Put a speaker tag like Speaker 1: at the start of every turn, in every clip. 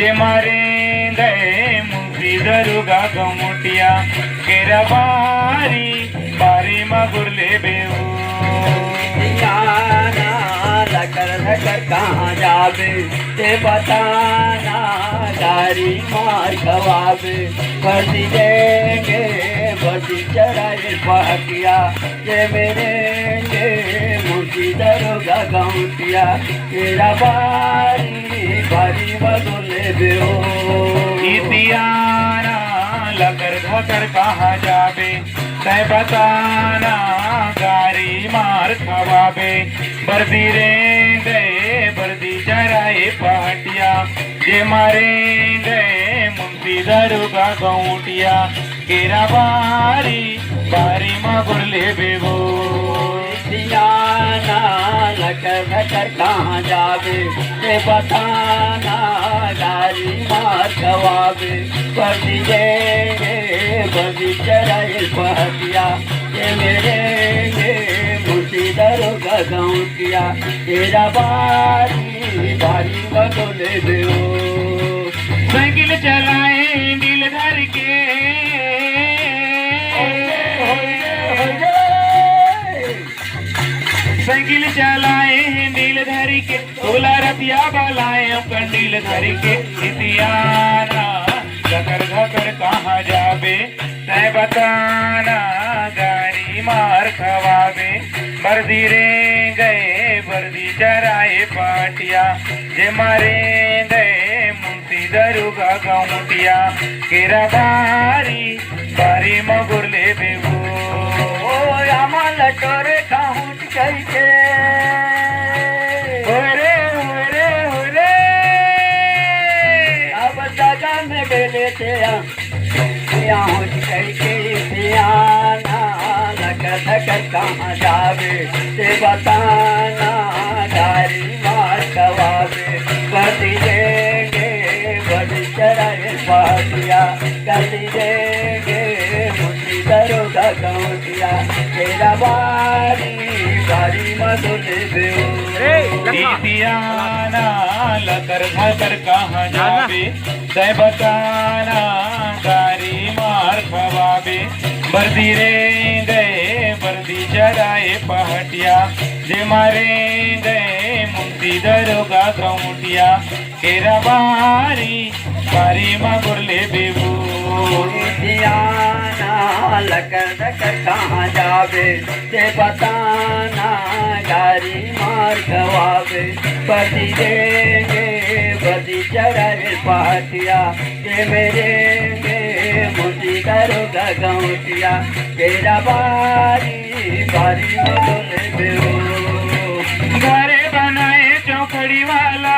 Speaker 1: जे मारे गए मुंशी दरुगा गमुटिया केरा बारी बारी मगुरले बेऊ
Speaker 2: लकर लकर कहाँ जावे ते बताना गारी मार खवावे वर्दी देंगे वर्दी चराए पहकिया ये मेरेंगे मुंशी दरोगा गौटिया तेरा बारी बारी बदले बेओ
Speaker 1: इतियाना लकर धकर कहाँ जावे तय बताना गारी मार खवावे बर्दी रे गए बर्दी जराए पहटिया जे मारे गए मुंशी दरुगा गौटिया केरा बारी बारी मगुरले बेबो
Speaker 2: सियाना लकर लकर कहाँ जावे ते बताना गारी मार खवावे बर्दी देंगे बर्दी चराए पहटिया ये मेरेंगे मुंशी दरोगा गौटिया तेरा बारी बारी बदले दो
Speaker 1: साइकिल चलाए दिल धर के साइकिल चलाए दिल धर के तोला रतिया बलाए कंडील धर के इतियाना धकर धकर कहाँ जावे तय बताना गाड़ी मार खवावे बर्दी रे गए बर्दी चराए पाटिया जे मारे गए मुंशी दरुगा गौटिया केरा बारी बारी मगुरले बेबू
Speaker 2: अमल टोरे कहूँ कैसे
Speaker 1: होरे होरे होरे
Speaker 2: अब दादा में बेले थे यहाँ कैसे आना लकर धकर कहाँ जावे ते बताना गारी मार खवावे बर्दी देंगे बर्दी चराए पाटिया गली देंगे मुंशी दरोगा गौटिया तेरा बारी बारी मदुले बेओ
Speaker 1: इतियाना लकर धकर कहाँ जावे तय बताना गारी मार खवावे बर्दी रे गए बर्दी चराए पहटिया जे मारे गए मुंशी दरोगा गौटिया केरा बारी बारी मगुरले बेबू
Speaker 2: सियाना लकर धकर कहाँ जावे ते बताना गारी मार खवावे बर्दी देंगे बर्दी चराए पाटिया ये मेरेंगे मुंशी दरोगा गौटिया तेरा बारी बारी बदले बेओ
Speaker 1: घरे बनाए चौकड़ी वाला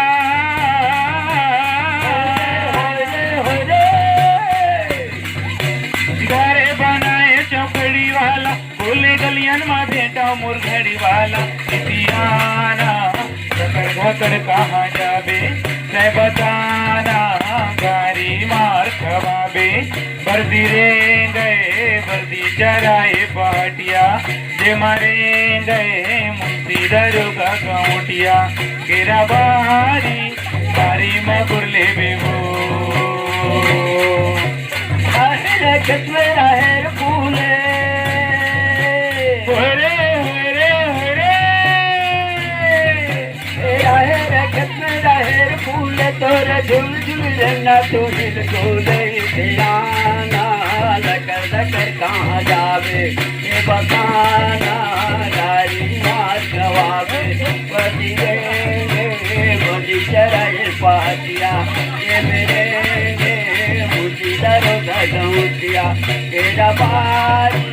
Speaker 1: घरे बनाए चौकड़ी वाला बोले गलियन में भेटा मुरघड़ी वाला इतियाना धकर धकर कहाँ जावे तय बताना गारी मार खवावे बर्दी रे गए बर्दी चराए पाटिया जे मारे गए मुंशी दरुगा गौटिया केरा बारी बारी मगुरले बेबो
Speaker 2: खेत में रहे फूले
Speaker 1: होरे होरे होरे
Speaker 2: खेत में रहे फूले तोरे झुल झुल रहना तू हिल झूले सियाना लकर लकर कहाँ जावे ये बताना गारी मार खवावे बर्दी देंगे बर्दी चराए पाटिया ये मेरेंगे मुंशी दरोगा गौटिया तेरा बारी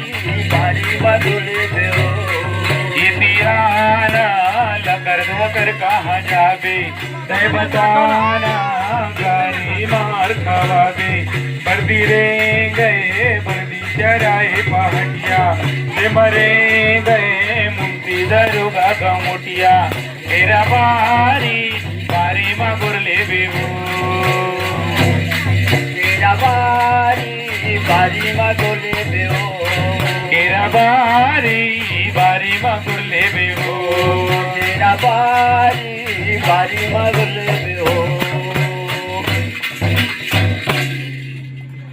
Speaker 2: बारी बदले बेओ
Speaker 1: इतियाना लकर धकर कहाँ जावे तय बताना गारी मार खवावे बर्दी रे गए बर्दी चराए पहटिया जे मरे गए मुंशी दरुगा गौटिया तेरा बारी बारी मगुरले बेबू
Speaker 2: तेरा बारी बारी मगुरले बेओ
Speaker 1: केरा बारी बारी मगुरले बेबू
Speaker 2: तेरा बारी बारी मगुरले